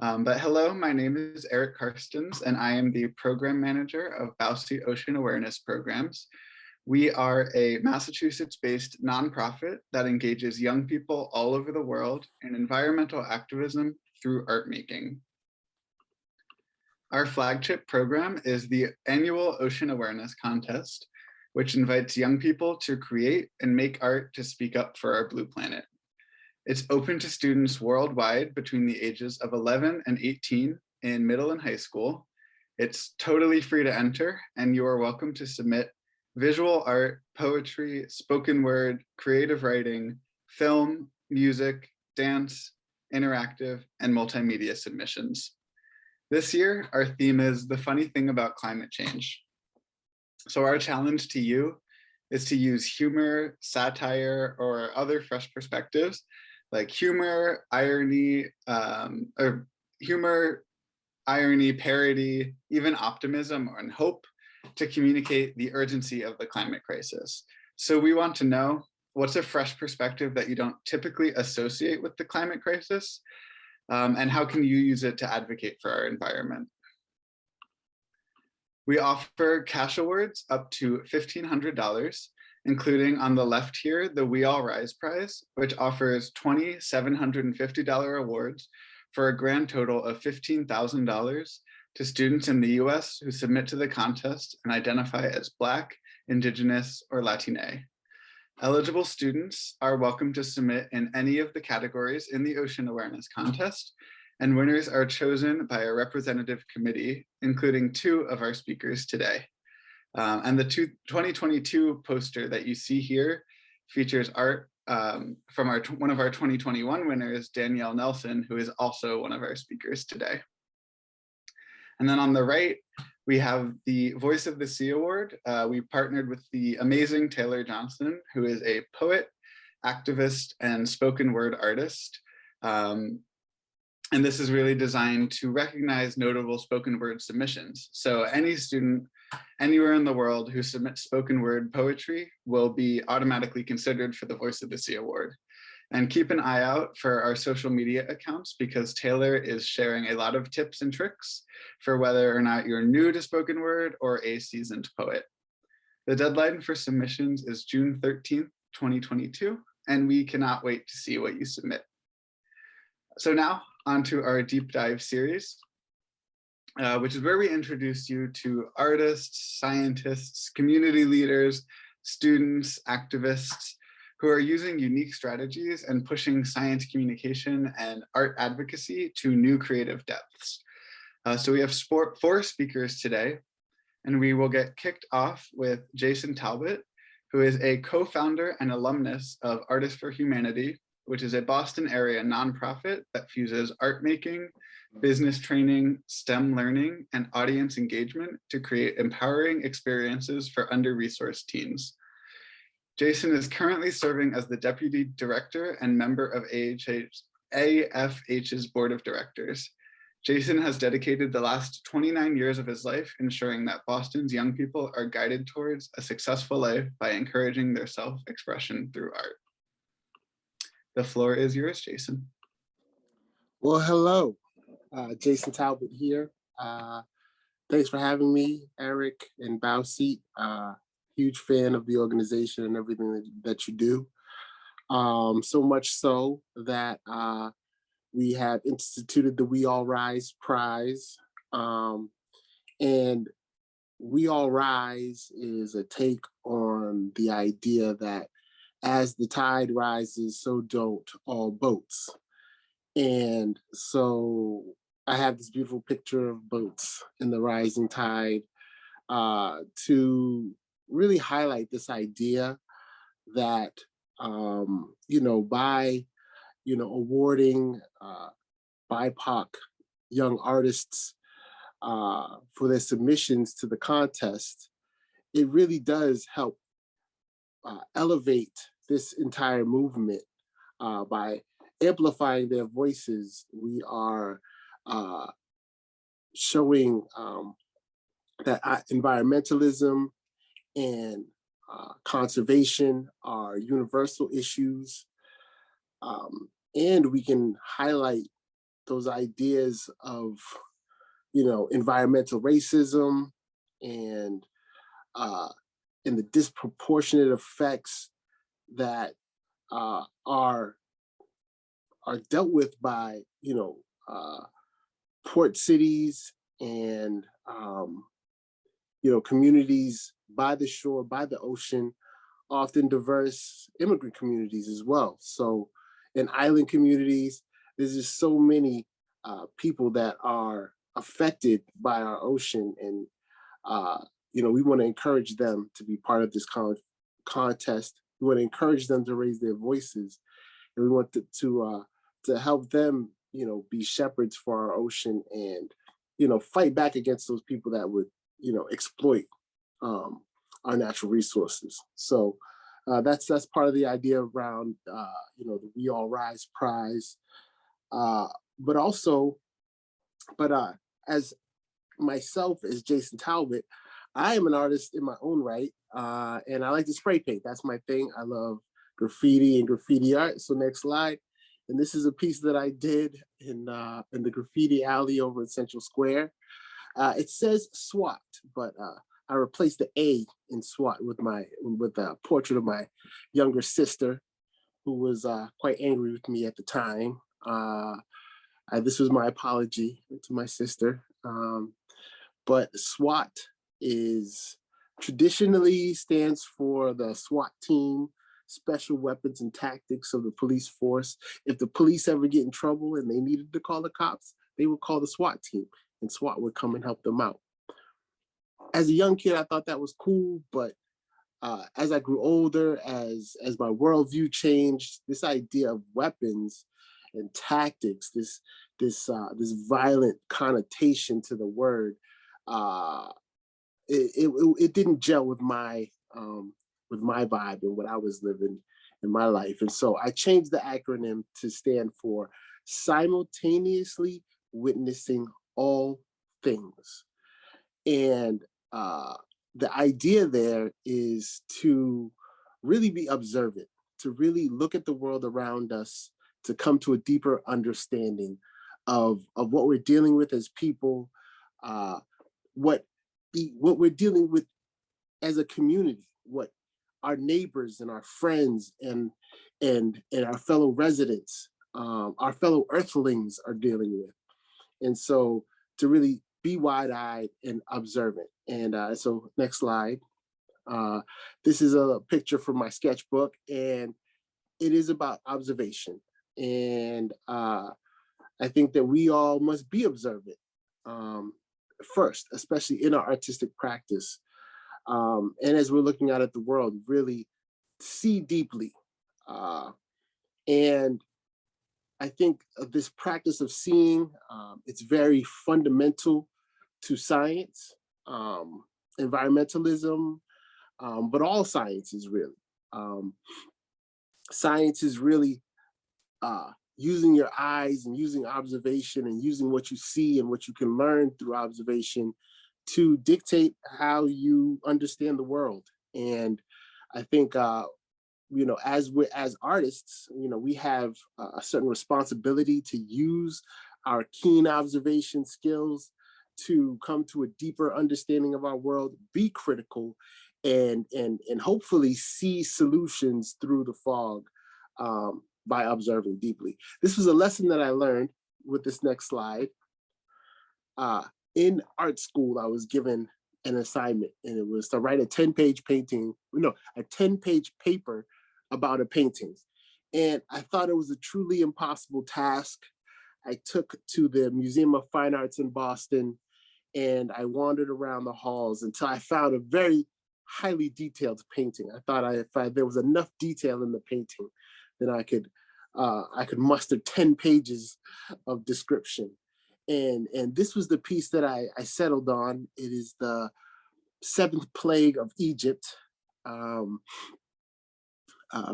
But hello, my name is Eric Karstens, and I am the program manager of Bausi Ocean Awareness Programs. We are a Massachusetts-based nonprofit that engages young people all over the world in environmental activism through art making. Our flagship program is the annual Ocean Awareness Contest, which invites young people to create and make art to speak up for our blue planet. It's open to students worldwide between the ages of 11 and 18 in middle and high school. It's totally free to enter, and you are welcome to submit visual art, poetry, spoken word, creative writing, film, music, dance, interactive, and multimedia submissions. This year, our theme is the funny thing about climate change. So our challenge to you is to use humor, satire, or other fresh perspectives like humor, irony, parody, even optimism and hope to communicate the urgency of the climate crisis. So we want to know what's a fresh perspective that you don't typically associate with the climate crisis, and how can you use it to advocate for our environment? We offer cash awards up to $1,500, including on the left here, the We All Rise Prize, which offers 20 $750 awards for a grand total of $15,000 to students in the US who submit to the contest and identify as Black, Indigenous, or Latine. Eligible students are welcome to submit in any of the categories in the Ocean Awareness Contest, and winners are chosen by a representative committee, including two of our speakers today. And the 2022 poster that you see here features art from one of our 2021 winners, Danielle Nelson, who is also one of our speakers today. And then on the right, we have the Voice of the Sea Award. We partnered with the amazing Taylor Johnson, who is a poet, activist, and spoken word artist. And this is really designed to recognize notable spoken word submissions. So any student anywhere in the world who submits spoken word poetry will be automatically considered for the Voice of the Sea Award. And keep an eye out for our social media accounts, because Taylor is sharing a lot of tips and tricks for whether or not you're new to spoken word or a seasoned poet. The deadline for submissions is June 13th, 2022, and we cannot wait to see what you submit. So now on to our deep dive series, which is where we introduce you to artists, scientists, community leaders, students, activists, who are using unique strategies and pushing science communication and art advocacy to new creative depths. So we have four speakers today, and we will get kicked off with Jason Talbot, who is a co-founder and alumnus of Artists for Humanity, which is a Boston area nonprofit that fuses art making, business training, STEM learning, and audience engagement to create empowering experiences for under-resourced teens. Jason is currently serving as the Deputy Director and member of AFH's Board of Directors. Jason has dedicated the last 29 years of his life ensuring that Boston's young people are guided towards a successful life by encouraging their self-expression through art. The floor is yours, Jason. Well, hello, Jason Talbot here. Thanks for having me, Eric and Bausi. Huge fan of the organization and everything that you do. So much so that we have instituted the We All Rise Prize. And We All Rise is a take on the idea that as the tide rises, so don't all boats. And so I have this beautiful picture of boats in the rising tide to really highlight this idea that, by, awarding BIPOC young artists for their submissions to the contest, it really does help elevate this entire movement by amplifying their voices. We are showing that environmentalism and conservation are universal issues, and we can highlight those ideas of, you know, environmental racism and uh, the disproportionate effects that are dealt with by, you know, port cities and you know, communities by the shore, by the ocean, often diverse immigrant communities as well. So in island communities, there's just so many people that are affected by our ocean, and you know, we want to encourage them to be part of this contest. We want to encourage them to raise their voices, and we want to help them, you know, be shepherds for our ocean, and, you know, fight back against those people that would, you know, exploit our natural resources. So that's part of the idea around, you know, the We All Rise prize. Uh, but also, as myself, as Jason Talbot, I am an artist in my own right, and I like to spray paint. That's my thing. I love graffiti and graffiti art. So next slide. And this is a piece that I did in the graffiti alley over at Central Square. It says SWAT, but I replaced the A in SWAT with a portrait of my younger sister, who was quite angry with me at the time. This was my apology to my sister. But SWAT is traditionally stands for the SWAT team, Special Weapons and Tactics of the Police Force. If the police ever get in trouble and they needed to call the cops, they would call the SWAT team, and SWAT would come and help them out. As a young kid, I thought that was cool, but as I grew older, as my worldview changed, this idea of weapons and tactics, this violent connotation to the word, it didn't gel with my vibe and what I was living in my life. And so I changed the acronym to stand for simultaneously witnessing all things. And the idea there is to really be observant, to really look at the world around us, to come to a deeper understanding of what we're dealing with as people, what we're dealing with as a community, what our neighbors and our friends and our fellow residents, our fellow earthlings are dealing with. And so to really be wide-eyed and observant. And so next slide. This is a picture from my sketchbook, and it is about observation. And I think that we all must be observant first, especially in our artistic practice. And as we're looking out at the world, really see deeply. And I think this practice of seeing, it's very fundamental to science, environmentalism, but all sciences really. Science is really using your eyes and using observation and using what you see and what you can learn through observation to dictate how you understand the world. And I think, you know, as artists, you know, we have a certain responsibility to use our keen observation skills to come to a deeper understanding of our world, be critical, and hopefully see solutions through the fog by observing deeply. This was a lesson that I learned with this next slide. In art school, I was given an assignment, and it was to write a 10-page painting, no, a 10-page paper about a painting. And I thought it was a truly impossible task. I took to the Museum of Fine Arts in Boston, and I wandered around the halls until I found a very highly detailed painting. I thought if there was enough detail in the painting, then I could muster 10 pages of description. And this was the piece that I settled on. It is the Seventh Plague of Egypt. A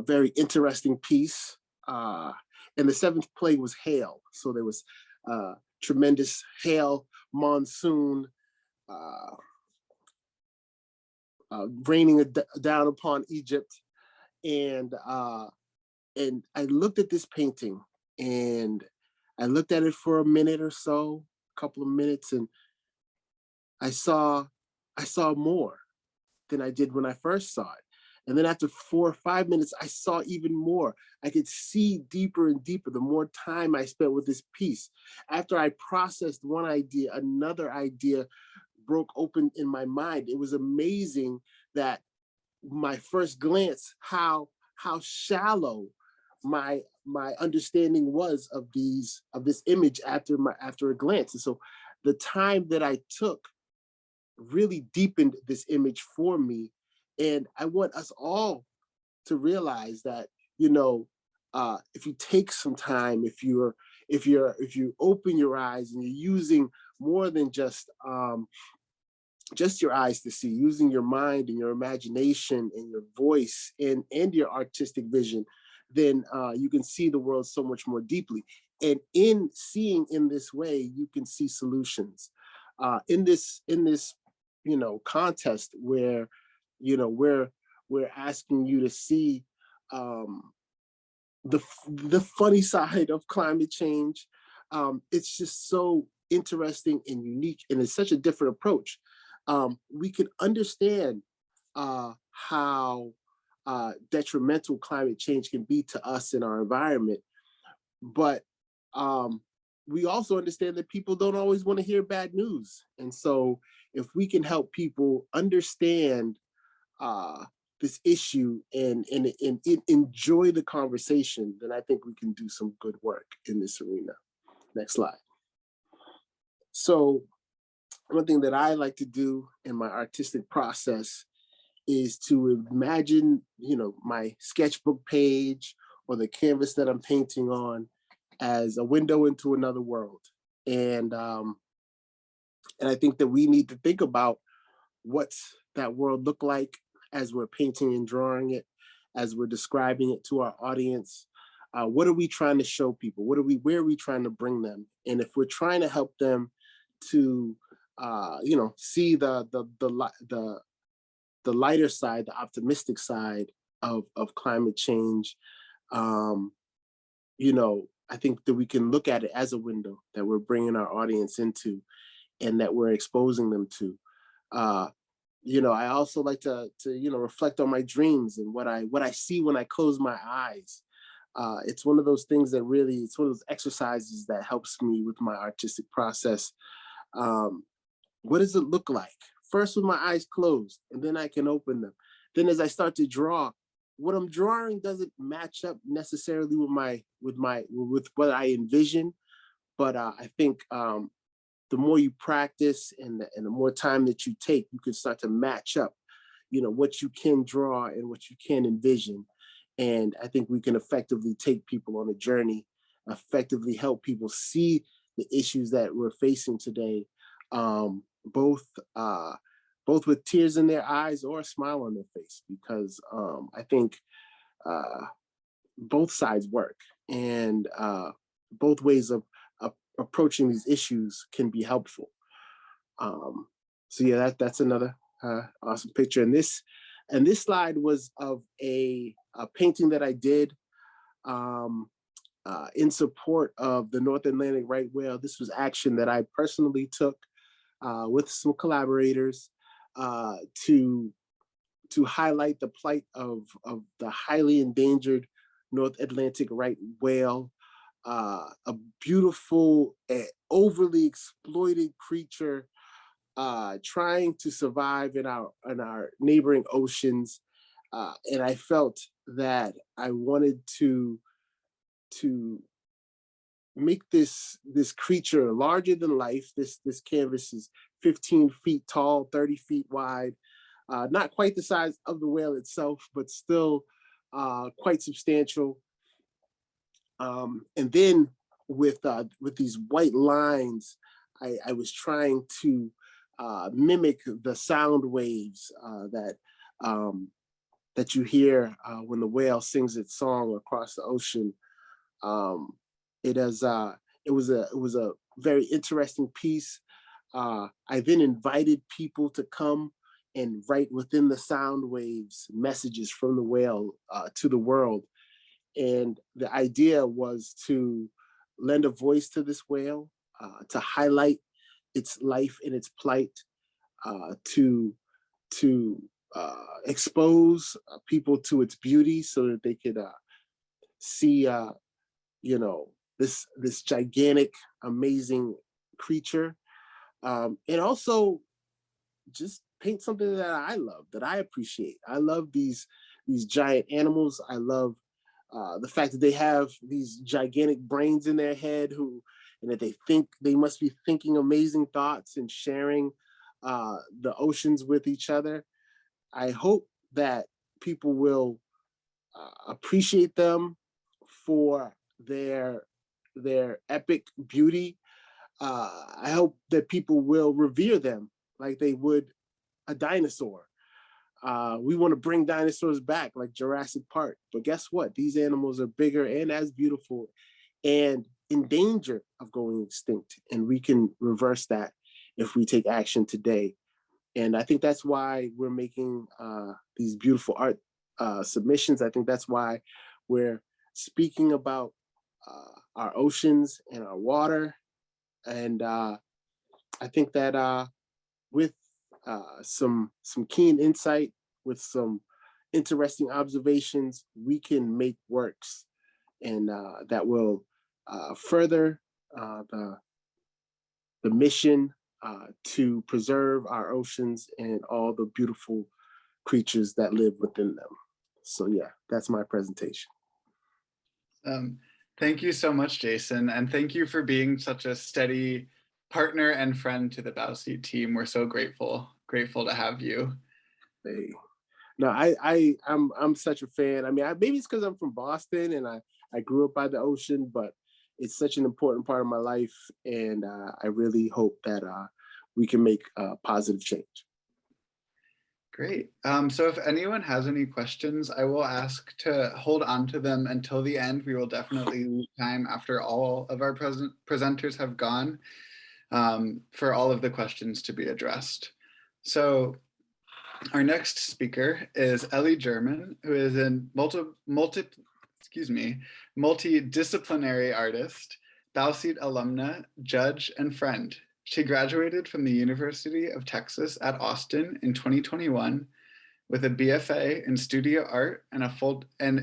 very interesting piece. And the seventh plague was hail. So there was tremendous hail, monsoon, raining down upon Egypt. And I looked at this painting, and I looked at it for a minute or so, a couple of minutes, and I saw I saw more than I did when I first saw it. And then after 4 or 5 minutes, I saw even more. I could see deeper and deeper the more time I spent with this piece. After I processed one idea, another idea broke open in my mind. It was amazing that my first glance, how shallow my understanding was of this image after a glance. And so the time that I took really deepened this image for me. And I want us all to realize that, you know, if you take some time, if you open your eyes and you're using more than just your eyes to see, using your mind and your imagination and your voice and your artistic vision, then you can see the world so much more deeply. And in seeing in this way, you can see solutions. In this contest where we're asking you to see um, the funny side of climate change. It's just so interesting and unique, and it's such a different approach. We can understand how detrimental climate change can be to us in our environment, but um, we also understand that people don't always want to hear bad news. And so if we can help people understand uh, this issue and enjoy the conversation, then I think we can do some good work in this arena. Next slide. So one thing that I like to do in my artistic process is to imagine, my sketchbook page or the canvas that I'm painting on as a window into another world. And I think that we need to think about what's that world look like as we're painting and drawing it, as we're describing it to our audience. What are we trying to show people? Where are we trying to bring them? And if we're trying to help them to, see the lighter side, the optimistic side of climate change, I think that we can look at it as a window that we're bringing our audience into and that we're exposing them to. Uh, I also like to reflect on my dreams and what I see when I close my eyes. It's one of those things that really, it's one of those exercises that helps me with my artistic process. Um, what does it look like? First with my eyes closed, and then I can open them. Then as I start to draw, what I'm drawing doesn't match up necessarily with what I envision, but I think the more you practice and the more time that you take, you can start to match up, what you can draw and what you can envision. And I think we can effectively take people on a journey, effectively help people see the issues that we're facing today, um, both both with tears in their eyes or a smile on their face, because I think uh, both sides work, and both ways of approaching these issues can be helpful. Um, so yeah, that's another awesome picture. And this slide was of a painting that I did in support of the North Atlantic right whale. This was action that I personally took with some collaborators uh, to to highlight the plight of the highly endangered North Atlantic right whale, a beautiful, overly exploited creature trying to survive in our neighboring oceans. And I felt that I wanted to make this creature larger than life. This canvas is 15 feet tall, 30 feet wide, not quite the size of the whale itself, but still quite substantial. And then with these white lines, I was trying to mimic the sound waves that you hear when the whale sings its song across the ocean. Um, it has it was a very interesting piece. I then invited people to come and write within the sound waves messages from the whale to the world. And the idea was to lend a voice to this whale, to highlight its life and its plight, to expose people to its beauty so that they could see, this gigantic, amazing creature, and also just paint something that I love, that I appreciate. I love these giant animals. I love the fact that they have these gigantic brains in their head, and that they must be thinking amazing thoughts and sharing the oceans with each other. I hope that people will appreciate them for their epic beauty. I hope that people will revere them like they would a dinosaur. We want to bring dinosaurs back like Jurassic Park, but guess what? These animals are bigger and as beautiful and in danger of going extinct, and we can reverse that if we take action today. And I think that's why we're making these beautiful art submissions. I think that's why we're speaking about our oceans and our water. And I think that with some keen insight, with some interesting observations, we can make works, and that will further the mission to preserve our oceans and all the beautiful creatures that live within them. So yeah, that's my presentation. Thank you so much, Jason, and thank you for being such a steady partner and friend to the Bowseat team. We're so grateful to have you. Hey. No, I'm such a fan. I mean, maybe it's because I'm from Boston and I grew up by the ocean, but it's such an important part of my life, and I really hope that we can make a positive change. Great. So if anyone has any questions, I will ask to hold on to them until the end. We will definitely leave time after all of our presenters have gone for all of the questions to be addressed. So our next speaker is Ellie German, who is a multidisciplinary artist, Bowseat alumna, judge, and friend. She graduated from the University of Texas at Austin in 2021 with a BFA in studio art and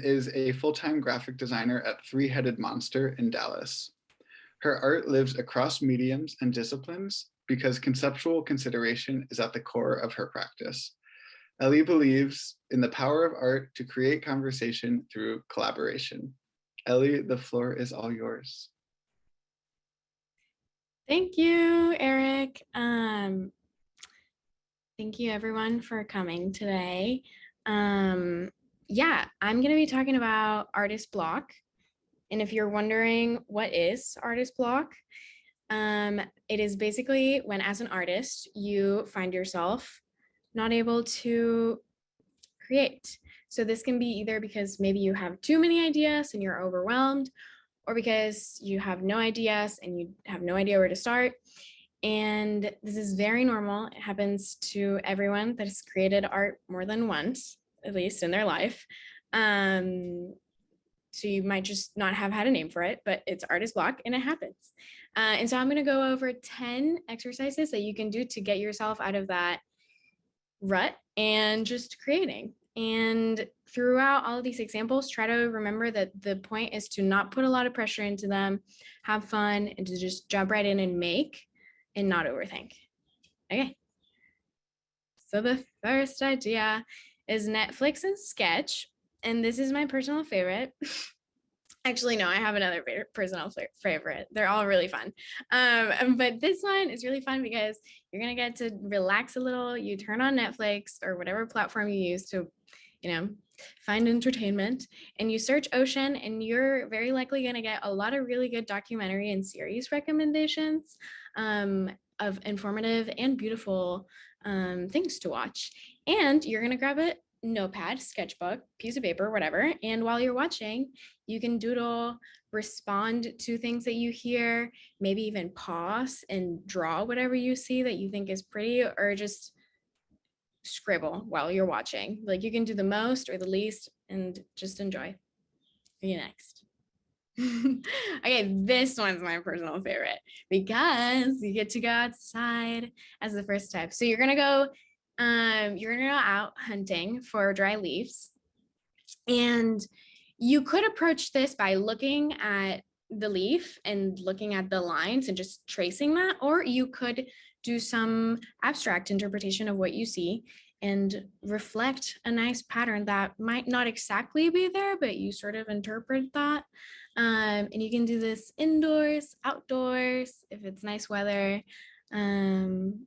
is a full-time graphic designer at Three-Headed Monster in Dallas. Her art lives across mediums and disciplines because conceptual consideration is at the core of her practice. Ellie believes in the power of art to create conversation through collaboration. Ellie, the floor is all yours. Thank you, Eric. Thank you everyone for coming today. Yeah, I'm gonna be talking about artist block. And if you're wondering what is artist block, it is basically when as an artist, you find yourself not able to create. So this can be either because maybe you have too many ideas and you're overwhelmed, or because you have no ideas and you have no idea where to start. And this is very normal. It happens to everyone that has created art more than once, at least in their life. So you might just not have had a name for it, but it's artist block and it happens. And so I'm gonna go over 10 exercises that you can do to get yourself out of that rut and just creating. And throughout all of these examples, try to remember that the point is to not put a lot of pressure into them, have fun, and to just jump right in and make and not overthink. Okay. So the first idea is Netflix and Sketch. And this is my personal favorite. Actually, no, I have another personal favorite. They're all really fun. But this one is really fun because you're going to get to relax a little. You turn on Netflix or whatever platform you use to, find entertainment, and you search ocean, and you're very likely going to get a lot of really good documentary and series recommendations of informative and beautiful things to watch. And you're going to grab a notepad, sketchbook, piece of paper, whatever. And while you're watching, you can doodle, respond to things that you hear, maybe even pause and draw whatever you see that you think is pretty, or just scribble while you're watching. Like you can do the most or the least and just enjoy. You next. Okay, this one's my personal favorite because you get to go outside as the first step. So you're gonna go out hunting for dry leaves. And you could approach this by looking at the leaf and looking at the lines and just tracing that, or you could do some abstract interpretation of what you see and reflect a nice pattern that might not exactly be there, but you sort of interpret that. And you can do this indoors, outdoors, if it's nice weather. Ink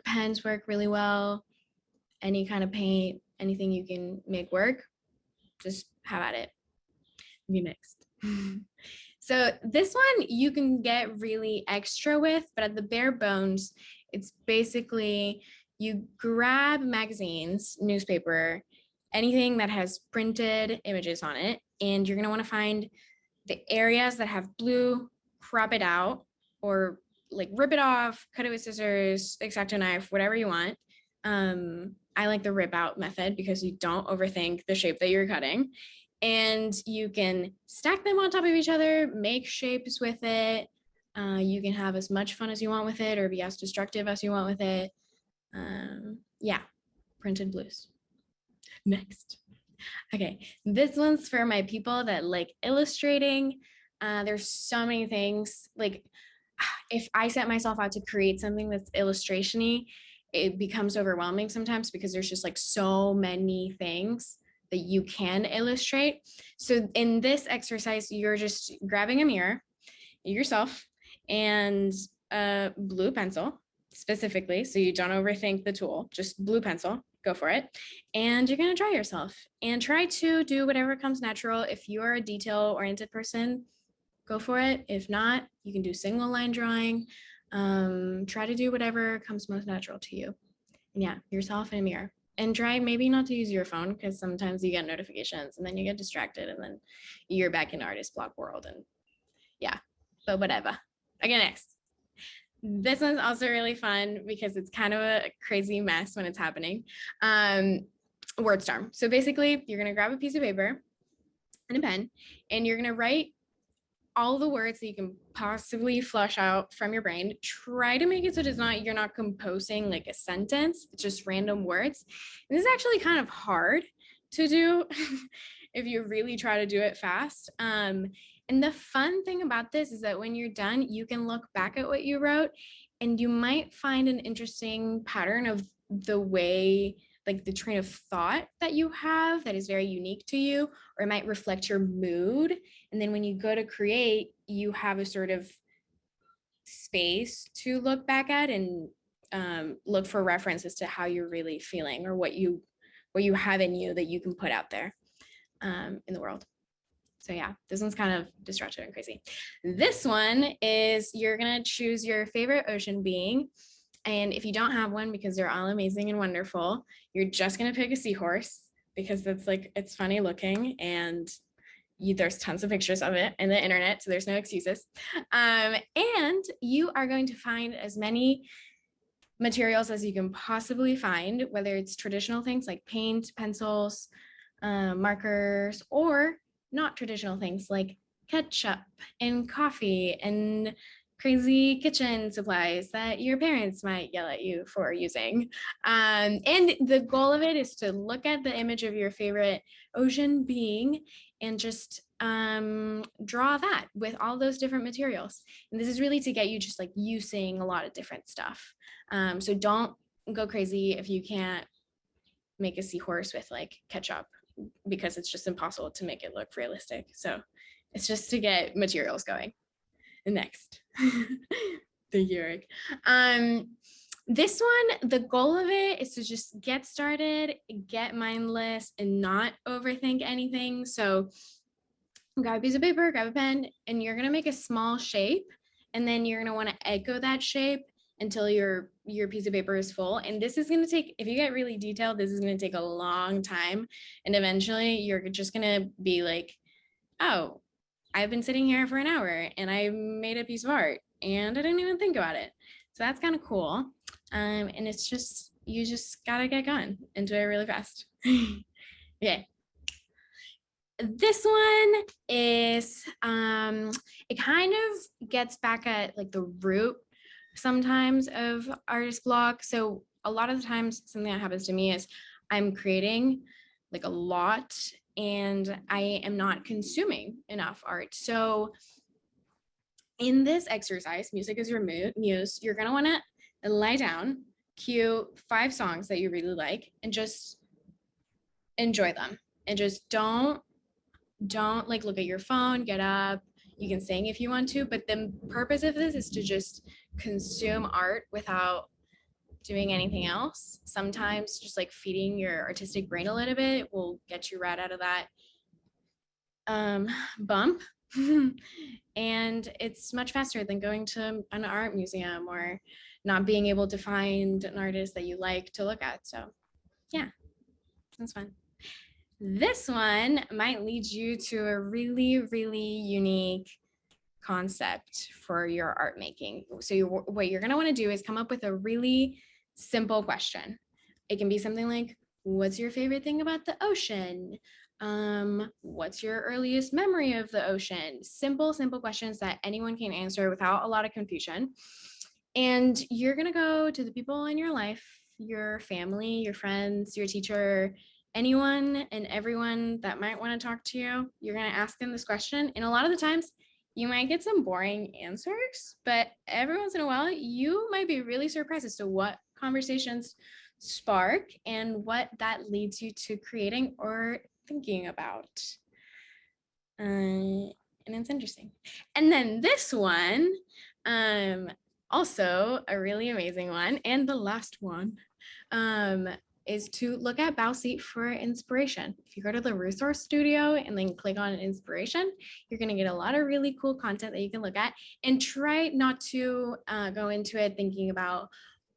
pens work really well. Any kind of paint, anything you can make work, just have at it. Be next. So this one you can get really extra with, but at the bare bones, it's basically you grab magazines, newspaper, anything that has printed images on it, and you're gonna want to find the areas that have blue, crop it out, or like rip it off, cut it with scissors, X-Acto knife, whatever you want. I like the rip out method because you don't overthink the shape that you're cutting. And you can stack them on top of each other, make shapes with it. You can have as much fun as you want with it or be as destructive as you want with it. Yeah, printed blues. Next. Okay, this one's for my people that like illustrating. There's so many things. Like if I set myself out to create something that's illustration-y, it becomes overwhelming sometimes because there's just like so many things that you can illustrate. So in this exercise, you're just grabbing a mirror, yourself, and a blue pencil specifically, so you don't overthink the tool, just blue pencil, go for it. And you're gonna draw yourself and try to do whatever comes natural. If you're a detail-oriented person, go for it. If not, you can do single line drawing. Try to do whatever comes most natural to you. And yeah, yourself in a mirror. And try maybe not to use your phone because sometimes you get notifications and then you get distracted and then you're back in artist block world. And yeah, but whatever. Okay, next. This one's also really fun because it's kind of a crazy mess when it's happening. Wordstorm. So basically, you're going to grab a piece of paper and a pen and you're going to write all the words that you can possibly flush out from your brain. Try to make it so it's not, you're not composing like a sentence, it's just random words. And this is actually kind of hard to do if you really try to do it fast. And the fun thing about this is that when you're done, you can look back at what you wrote and you might find an interesting pattern of the way, like the train of thought that you have that is very unique to you, or it might reflect your mood. And then when you go to create, you have a sort of space to look back at and look for references to how you're really feeling or what you have in you that you can put out there in the world. So yeah, this one's kind of destructive and crazy. This one is you're gonna choose your favorite ocean being. And if you don't have one, because they're all amazing and wonderful, you're just gonna pick a seahorse because that's like, it's funny looking and there's tons of pictures of it in the internet, so there's no excuses. And you are going to find as many materials as you can possibly find, whether it's traditional things like paint, pencils, markers, or not traditional things like ketchup and coffee and crazy kitchen supplies that your parents might yell at you for using. And the goal of it is to look at the image of your favorite ocean being and just draw that with all those different materials. And this is really to get you just like using a lot of different stuff. So don't go crazy if you can't make a seahorse with like ketchup, because it's just impossible to make it look realistic. So it's just to get materials going. Next. Thank you, Eric. This one, the goal of it is to just get started, get mindless, and not overthink anything. So grab a piece of paper, grab a pen, and you're gonna make a small shape, and then you're gonna want to echo that shape until your piece of paper is full. And this is gonna take, if you get really detailed, this is gonna take a long time. And eventually you're just gonna be like, oh, I've been sitting here for an hour and I made a piece of art and I didn't even think about it. So that's kind of cool. And it's just, you just gotta get going and do it really fast. Okay. This one is kind of gets back at like the root sometimes of artist block. So a lot of the times something that happens to me is I'm creating like a lot and I am not consuming enough art. So in this exercise, music is your muse, you're gonna wanna lie down, cue 5 songs that you really like, and just enjoy them. And just don't like look at your phone, get up. You can sing if you want to, but the purpose of this is to just consume art without doing anything else. Sometimes just like feeding your artistic brain a little bit will get you right out of that bump. And it's much faster than going to an art museum or not being able to find an artist that you like to look at. So yeah, that's fun. This one might lead you to a really, really unique concept for your art making. So what you're gonna wanna do is come up with a really simple question. It can be something like, what's your favorite thing about the ocean? What's your earliest memory of the ocean? Simple questions that anyone can answer without a lot of confusion. And you're gonna go to the people in your life, your family, your friends, your teacher, anyone and everyone that might want to talk to you. You're gonna ask them this question. And a lot of the times you might get some boring answers, but every once in a while, you might be really surprised as to what conversations spark and what that leads you to creating or thinking about. And it's interesting. And then this one, also a really amazing one, and the last one, is to look at Bowseat for inspiration. If you go to the resource studio and then click on inspiration, you're gonna get a lot of really cool content that you can look at, and try not to go into it thinking about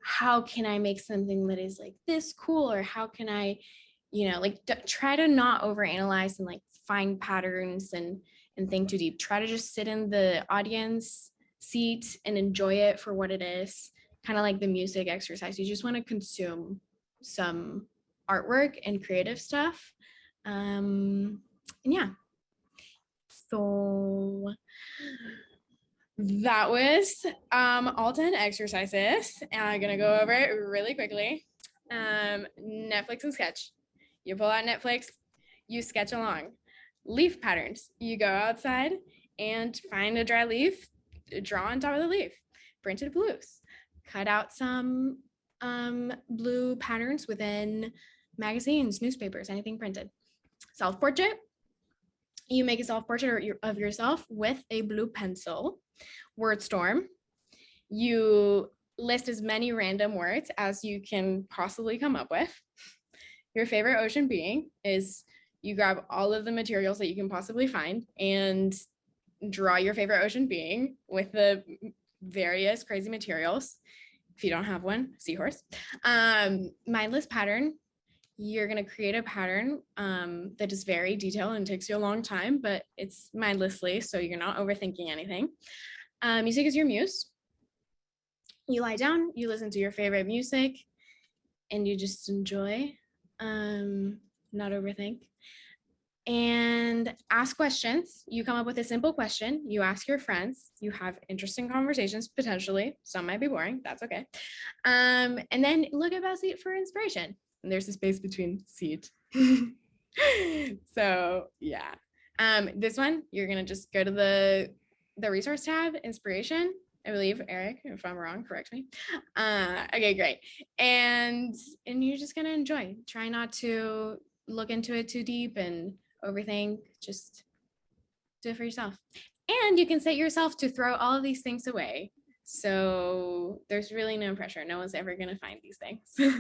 how can I make something that is like this cool, or how can I, like try to not overanalyze and like find patterns and think too deep. Try to just sit in the audience seat and enjoy it for what it is, kind of like the music exercise. You just want to consume some artwork and creative stuff. And yeah, so that was all 10 exercises. And I'm gonna go over it really quickly. Netflix and sketch. You pull out Netflix, you sketch along. Leaf patterns. You go outside and find a dry leaf, draw on top of the leaf. Printed blues. Cut out some blue patterns within magazines, newspapers, anything printed. Self-portrait. You make a self-portrait of yourself with a blue pencil. Wordstorm. You list as many random words as you can possibly come up with. Your favorite ocean being is you grab all of the materials that you can possibly find and draw your favorite ocean being with the various crazy materials. If you don't have one, seahorse. Mindless pattern. You're gonna create a pattern that is very detailed and takes you a long time, but it's mindlessly, so you're not overthinking anything. Music is your muse. You lie down, you listen to your favorite music, and you just enjoy, not overthink. And ask questions. You come up with a simple question. You ask your friends. You have interesting conversations, potentially. Some might be boring. That's okay. And then look at Bowseat for inspiration. And there's a space between seat. So yeah. This one, you're going to just go to the resource tab, inspiration. I believe, Eric, if I'm wrong, correct me. Okay, great. And you're just going to enjoy. Try not to look into it too deep and overthink. Just do it for yourself. And you can set yourself to throw all of these things away. So there's really no pressure. No one's ever going to find these things.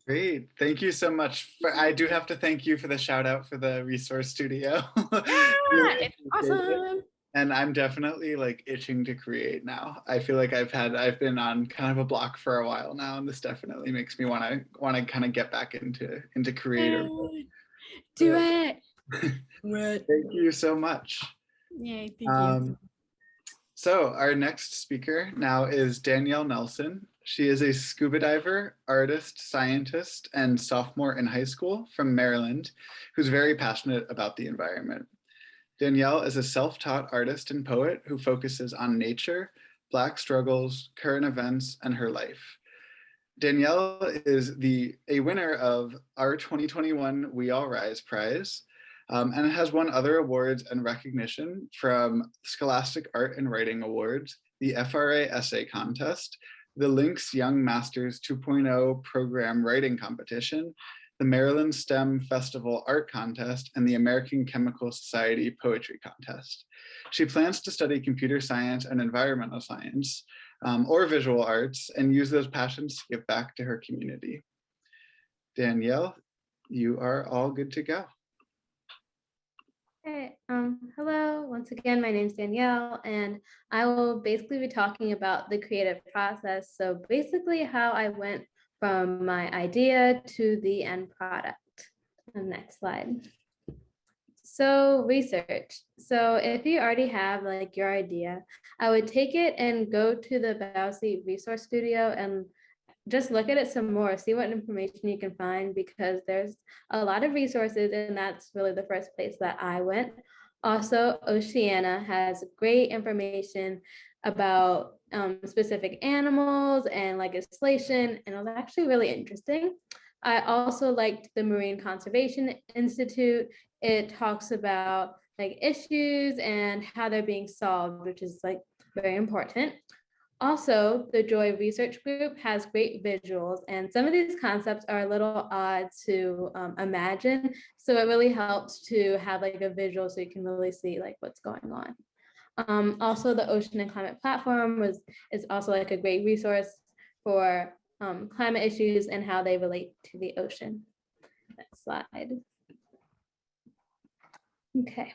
Great. Thank you so much. I do have to thank you for the shout out for the resource studio. Yeah, it's awesome. And I'm definitely like itching to create now. I feel like I've been on kind of a block for a while now, and this definitely makes me want to kind of get back into creative. Do it. Thank you so much. Yay, thank you. So our next speaker now is Danielle Nelson. She is a scuba diver, artist, scientist, and sophomore in high school from Maryland, who's very passionate about the environment. Danielle is a self-taught artist and poet who focuses on nature, Black struggles, current events, and her life. Danielle is a winner of our 2021 We All Rise Prize, and has won other awards and recognition from Scholastic Art and Writing Awards, the FRA Essay Contest, the Lynx Young Masters 2.0 Program Writing Competition, the Maryland STEM Festival Art Contest, and the American Chemical Society Poetry Contest. She plans to study computer science and environmental science, or visual arts, and use those passions to give back to her community. Danielle, you are all good to go. Hey, hello, once again, my name is Danielle, and I will basically be talking about the creative process. So basically how I went from my idea to the end product. Next slide. So research. So if you already have like your idea, I would take it and go to the Bowseat Resource Studio and just look at it some more, see what information you can find, because there's a lot of resources, and that's really the first place that I went. Also, Oceana has great information about specific animals and legislation, and it was actually really interesting. I also liked the Marine Conservation Institute. It talks about like issues and how they're being solved, which is like very important. Also, the Joy Research Group has great visuals, and some of these concepts are a little odd to imagine. So it really helps to have like a visual so you can really see like what's going on. Also, the Ocean and Climate Platform is also like a great resource for climate issues and how they relate to the ocean. Next slide. Okay,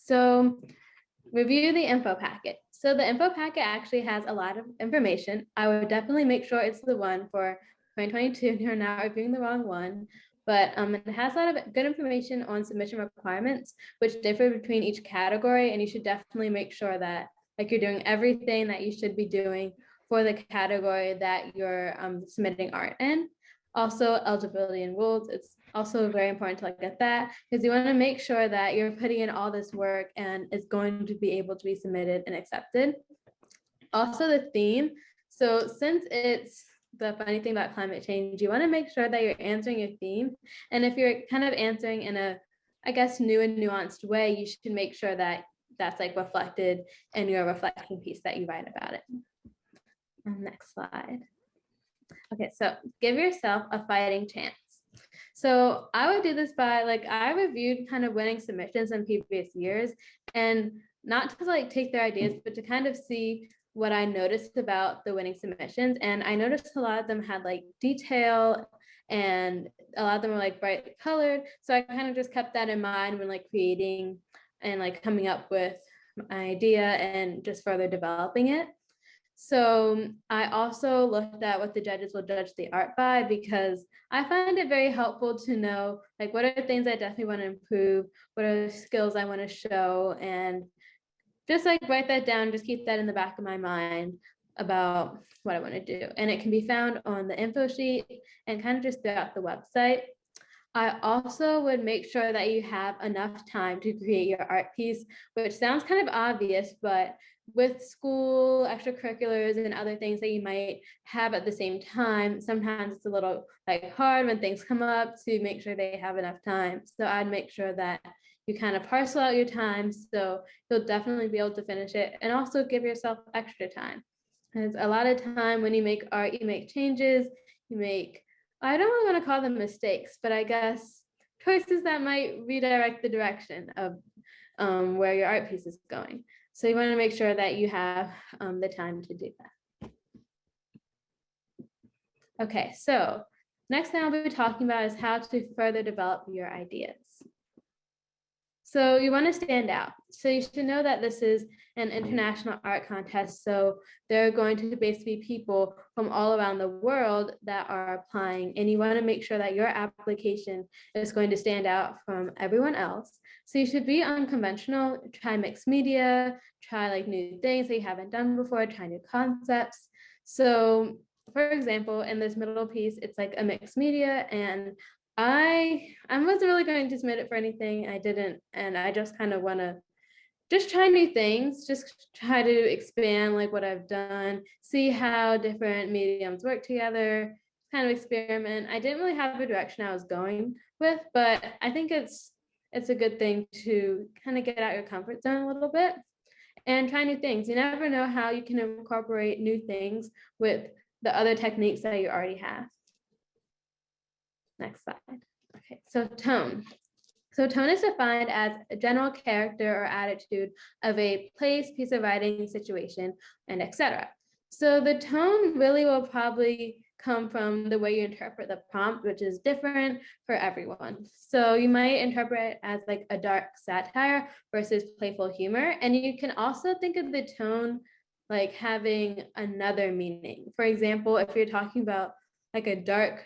so review the info packet. So the info packet actually has a lot of information. I would definitely make sure it's the one for 2022. You're not reviewing the wrong one, but it has a lot of good information on submission requirements, which differ between each category. And you should definitely make sure that like you're doing everything that you should be doing for the category that you're submitting art in. Also, eligibility and rules. It's also very important to look at that because you want to make sure that you're putting in all this work and it's going to be able to be submitted and accepted. Also, the theme. So since it's the funny thing about climate change, you want to make sure that you're answering your theme. And if you're kind of answering in a, I guess, new and nuanced way, you should make sure that that's like reflected in your reflection piece that you write about it. Next slide. Okay, so give yourself a fighting chance. So I would do this by like, I reviewed kind of winning submissions in previous years, and not to like take their ideas, but to kind of see what I noticed about the winning submissions. And I noticed a lot of them had like detail and a lot of them were like bright colored. So I kind of just kept that in mind when like creating and like coming up with my idea and just further developing it. So I also looked at what the judges will judge the art by, because I find it very helpful to know like what are things I definitely want to improve, what are the skills I want to show, and just like write that down, just keep that in the back of my mind about what I want to do. And it can be found on the info sheet and kind of just throughout the website. I also would make sure that you have enough time to create your art piece, which sounds kind of obvious, but with school, extracurriculars, and other things that you might have at the same time, sometimes it's a little like hard when things come up to make sure they have enough time. So I'd make sure that you kind of parcel out your time so you'll definitely be able to finish it, and also give yourself extra time. Because a lot of time when you make art, you make changes, you make, I don't really want to call them mistakes, but I guess choices that might redirect the direction of where your art piece is going. So you want to make sure that you have the time to do that. Okay, so next thing I'll be talking about is how to further develop your ideas. So you want to stand out. So you should know that this is an international art contest. So there are going to basically be people from all around the world that are applying, and you want to make sure that your application is going to stand out from everyone else. So you should be unconventional, try mixed media, try like new things that you haven't done before, try new concepts. So for example, in this middle piece, it's like a mixed media, and I wasn't really going to submit it for anything. I didn't, and I just kind of want to just try new things, just try to expand like what I've done, see how different mediums work together, kind of experiment. I didn't really have a direction I was going with, but I think it's a good thing to kind of get out your comfort zone a little bit and try new things. You never know how you can incorporate new things with the other techniques that you already have. Next slide. Okay, so tone. So tone is defined as a general character or attitude of a place, piece of writing, situation, and etc. So the tone really will probably come from the way you interpret the prompt, which is different for everyone. So you might interpret it as like a dark satire versus playful humor. And you can also think of the tone like having another meaning. For example, if you're talking about like a dark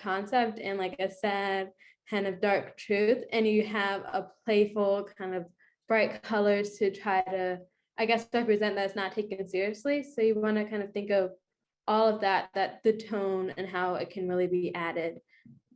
concept and like a sad kind of dark truth, and you have a playful kind of bright colors to try to, I guess, represent that it's not taken seriously. So you want to kind of think of all of that the tone and how it can really be added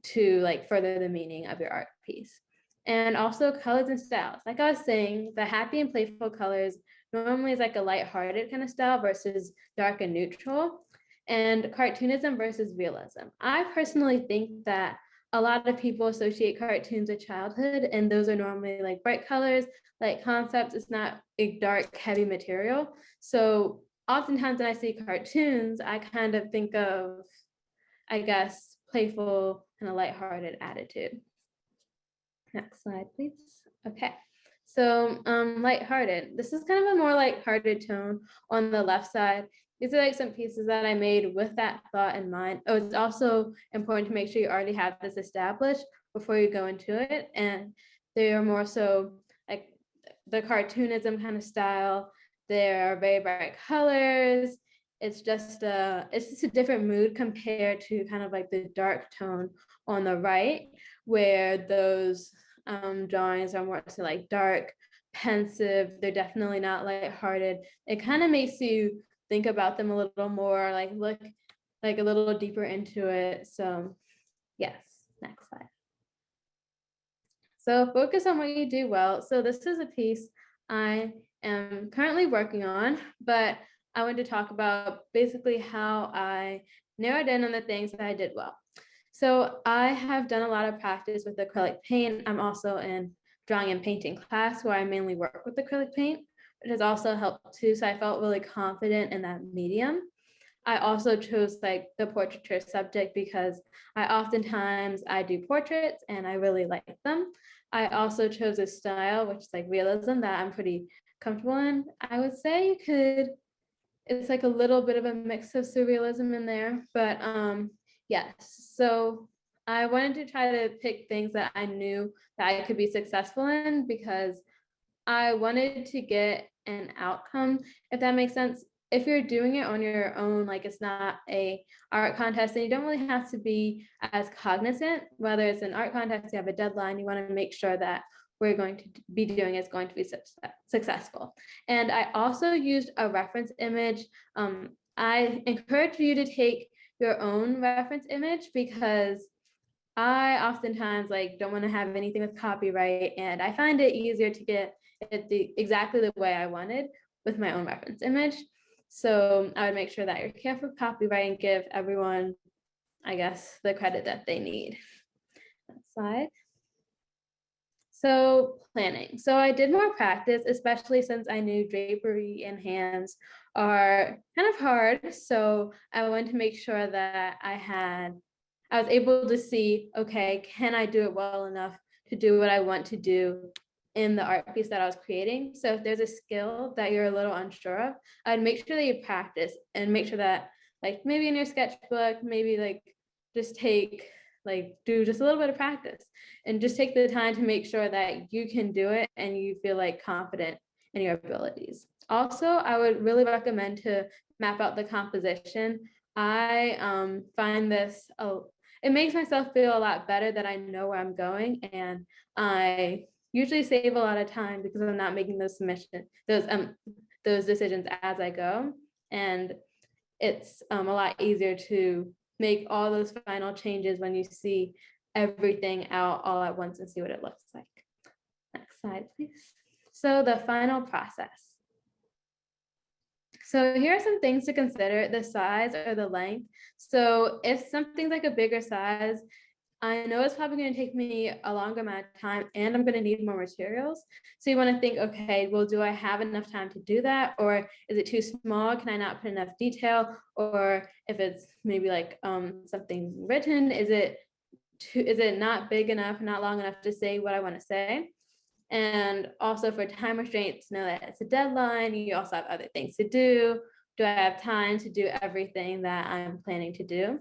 to like further the meaning of your art piece. And also colors and styles. Like I was saying, the happy and playful colors normally is like a lighthearted kind of style versus dark and neutral. And cartoonism versus realism. I personally think that a lot of people associate cartoons with childhood, and those are normally like bright colors, light concepts. It's not a dark, heavy material. So oftentimes when I see cartoons, I kind of think of, I guess, playful and a lighthearted attitude. Next slide, please. Okay. So lighthearted. This is kind of a more lighthearted tone on the left side. These are like some pieces that I made with that thought in mind. Oh, it's also important to make sure you already have this established before you go into it. And they are more so like the cartoonism kind of style. They're very bright colors. It's just a different mood compared to kind of like the dark tone on the right, where those drawings are more so like dark, pensive. They're definitely not lighthearted. It kind of makes you think about them a little more, like look like a little deeper into it. So yes, next slide. So focus on what you do well. So this is a piece I am currently working on, but I want to talk about basically how I narrowed in on the things that I did well. So I have done a lot of practice with acrylic paint. I'm also in drawing and painting class where I mainly work with acrylic paint. It has also helped too, so I felt really confident in that medium. I also chose like the portraiture subject because I do portraits and I really like them. I also chose a style, which is like realism, that I'm pretty comfortable in. I would say it's like a little bit of a mix of surrealism in there, but yes. So I wanted to try to pick things that I knew that I could be successful in because I wanted to get an outcome, if that makes sense. If you're doing it on your own, like it's not a art contest, then you don't really have to be as cognizant. Whether it's an art contest, you have a deadline, you want to make sure that what you're going to be doing is going to be successful. And I also used a reference image. I encourage you to take your own reference image because I oftentimes like don't want to have anything with copyright, and I find it easier to get it exactly the way I wanted with my own reference image. So I would make sure that you're careful with copyright and give everyone, I guess, the credit that they need. Next slide. So planning. So I did more practice, especially since I knew drapery and hands are kind of hard. So I wanted to make sure that I was able to see, okay, can I do it well enough to do what I want to do in the art piece that I was creating? So if there's a skill that you're a little unsure of, I'd make sure that you practice and make sure that like maybe in your sketchbook, maybe like just do just a little bit of practice and just take the time to make sure that you can do it and you feel like confident in your abilities. Also, I would really recommend to map out the composition. I find this, it makes myself feel a lot better that I know where I'm going, and I usually save a lot of time because I'm not making those decisions as I go, and it's a lot easier to make all those final changes when you see everything out all at once and see what it looks like. Next slide, please. So the final process. So here are some things to consider: the size or the length. So if something's like a bigger size, I know it's probably going to take me a longer amount of time and I'm going to need more materials. So you want to think, okay, well, do I have enough time to do that? Or is it too small? Can I not put enough detail? Or if it's maybe like something written, is it not big enough, not long enough to say what I want to say? And also for time restraints, know that it's a deadline. You also have other things to do. Do I have time to do everything that I'm planning to do?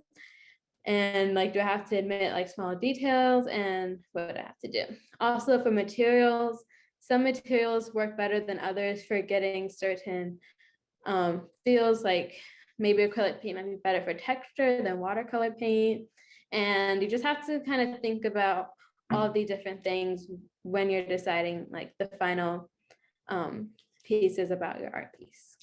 And like, do I have to admit like small details, and what do I have to do? Also for materials, some materials work better than others for getting certain feels. Like maybe acrylic paint might be better for texture than watercolor paint. And you just have to kind of think about all the different things when you're deciding like the final pieces about your art piece.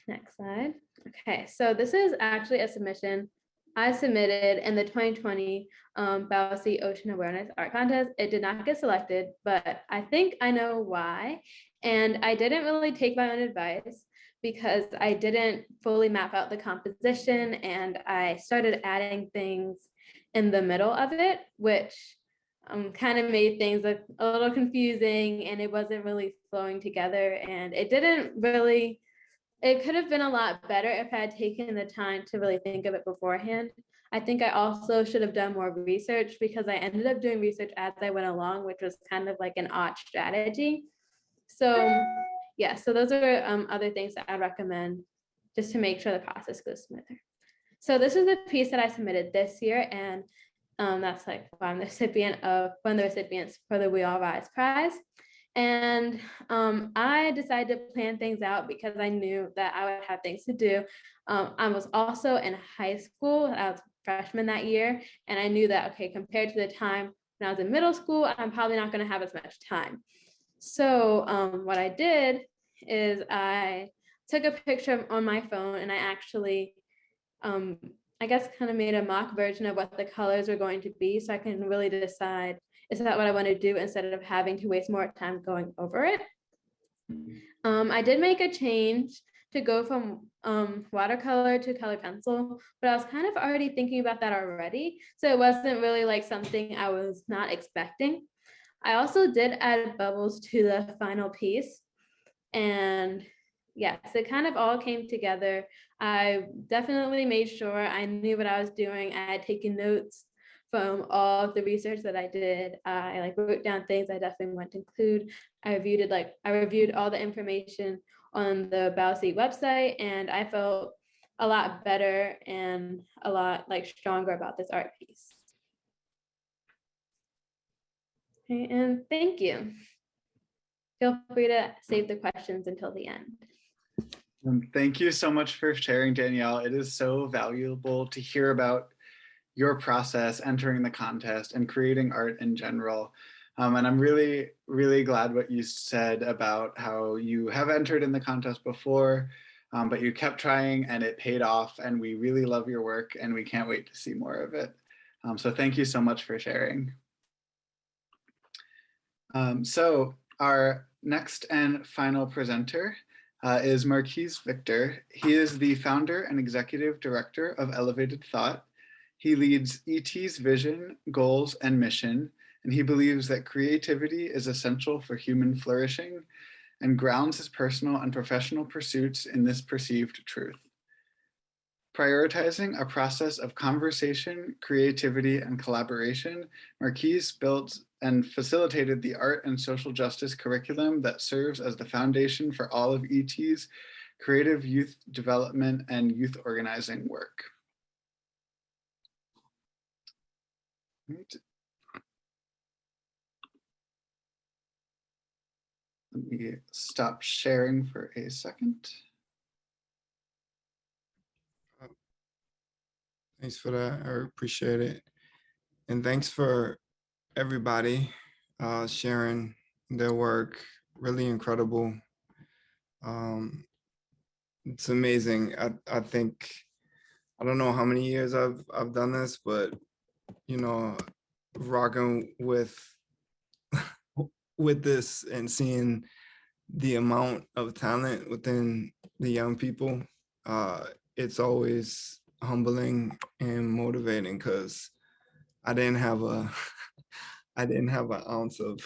Next slide. Okay, so this is actually a submission I submitted in the 2020 Bausi Ocean Awareness Art Contest. It did not get selected, but I think I know why. And I didn't really take my own advice because I didn't fully map out the composition, and I started adding things in the middle of it, which kind of made things a little confusing, and it wasn't really flowing together, and it could have been a lot better if I had taken the time to really think of it beforehand. I think I also should have done more research, because I ended up doing research as I went along, which was kind of like an odd strategy. So yeah, so those are other things that I recommend just to make sure the process goes smoother. So this is a piece that I submitted this year, and that's like one of the recipients for the We All Rise Prize. And I decided to plan things out because I knew that I would have things to do. I was also in high school. I was a freshman that year. And I knew that, okay, compared to the time when I was in middle school, I'm probably not going to have as much time. So what I did is I took a picture on my phone, and I actually, I guess, kind of made a mock version of what the colors were going to be, so I can really decide, is that what I want to do, instead of having to waste more time going over it. I did make a change to go from watercolor to colored pencil, but I was kind of already thinking about that already. So it wasn't really like something I was not expecting. I also did add bubbles to the final piece. And yes, it kind of all came together. I definitely made sure I knew what I was doing. I had taken notes from all of the research that I did. I like wrote down things I definitely want to include. I reviewed all the information on the Bausi website, and I felt a lot better and a lot like stronger about this art piece. Okay, and thank you. Feel free to save the questions until the end. Thank you so much for sharing, Danielle. It is so valuable to hear about your process entering the contest and creating art in general. And I'm really, really glad what you said about how you have entered in the contest before, but you kept trying and it paid off, and we really love your work and we can't wait to see more of it. So thank you so much for sharing. So our next and final presenter is Marquise Victor. He is the founder and executive director of Elevated Thought. He leads ET's vision, goals, and mission, and he believes that creativity is essential for human flourishing and grounds his personal and professional pursuits in this perceived truth. Prioritizing a process of conversation, creativity, and collaboration, Marquise built and facilitated the art and social justice curriculum that serves as the foundation for all of ET's creative youth development and youth organizing work. Right. Let me stop sharing for a second. Thanks for that. I appreciate it. And thanks for everybody sharing their work. Really incredible. It's amazing. I think, I don't know how many years I've done this, but you know, rocking with with this and seeing the amount of talent within the young people, it's always humbling and motivating, because I didn't have a I didn't have an ounce of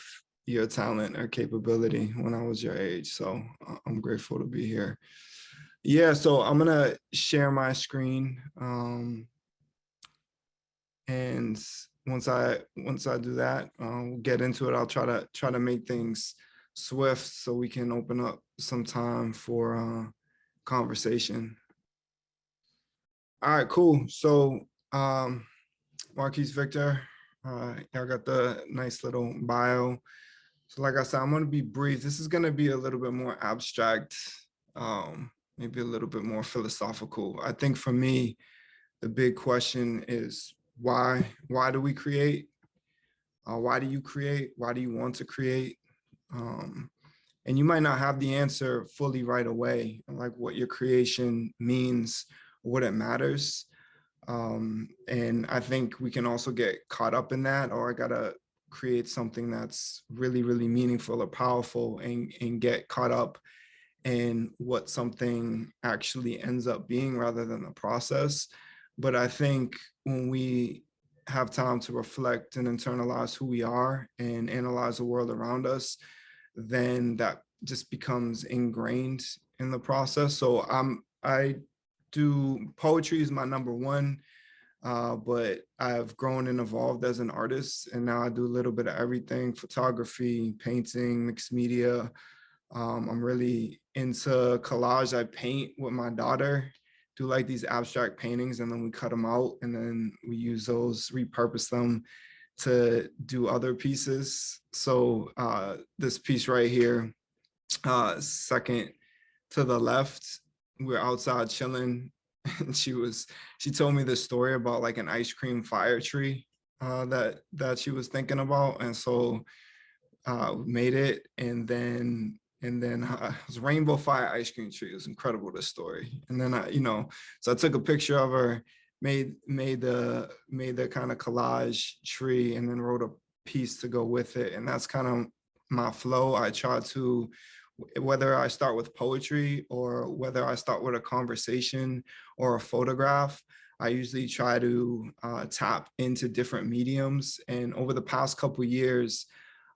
your talent or capability when I was your age. So I'm grateful to be here. Yeah, so I'm gonna share my screen. And once I do that, we'll get into it. I'll try to make things swift so we can open up some time for conversation. All right, cool. So Marquise Victor, y'all got the nice little bio. So like I said, I'm gonna be brief. This is gonna be a little bit more abstract, maybe a little bit more philosophical. I think for me, the big question is why? Why do we create? Why do you create? Why do you want to create? And you might not have the answer fully right away, like what your creation means, what it matters. And I think we can also get caught up in that, or I gotta create something that's really, really meaningful or powerful, and get caught up in what something actually ends up being rather than the process. But I think when we have time to reflect and internalize who we are and analyze the world around us, then that just becomes ingrained in the process. So I do poetry is my number one, but I've grown and evolved as an artist, and now I do a little bit of everything: photography, painting, mixed media. I'm really into collage. I paint with my daughter, do like these abstract paintings, and then we cut them out, and then we use those, repurpose them to do other pieces. So this piece right here, second to the left, we're outside chilling, and she told me this story about like an ice cream fire tree that she was thinking about, and so made it, and then it was rainbow fire ice cream tree. It was incredible, this story. And then so I took a picture of her, made the kind of collage tree, and then wrote a piece to go with it. And that's kind of my flow. I try to, whether I start with poetry or whether I start with a conversation or a photograph, I usually try to tap into different mediums. And over the past couple of years,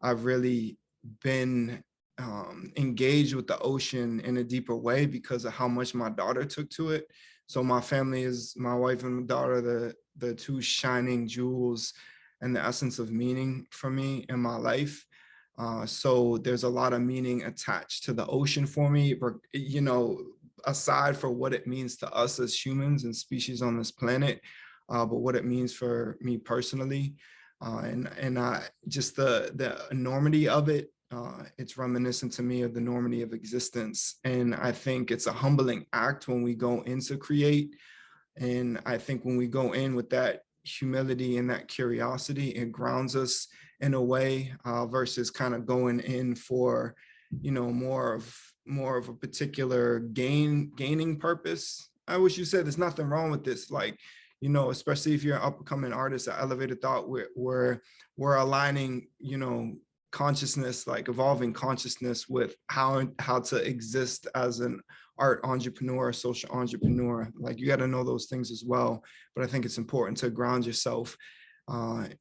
I've really been engaged with the ocean in a deeper way because of how much my daughter took to it. So my family is my wife and my daughter, the two shining jewels and the essence of meaning for me in my life. So there's a lot of meaning attached to the ocean for me, aside for what it means to us as humans and species on this planet, but what it means for me personally. And just the enormity of it, it's reminiscent to me of the enormity of existence. And I think it's a humbling act when we go in to create. And I think when we go in with that humility and that curiosity, it grounds us in a way, versus kind of going in for, more of a particular gaining purpose. I wish you said there's nothing wrong with this, like, especially if you're an up-and-coming artist at Elevated Thought, we're aligning, consciousness, like evolving consciousness with how to exist as an art entrepreneur, social entrepreneur. Like, you got to know those things as well. But I think it's important to ground yourself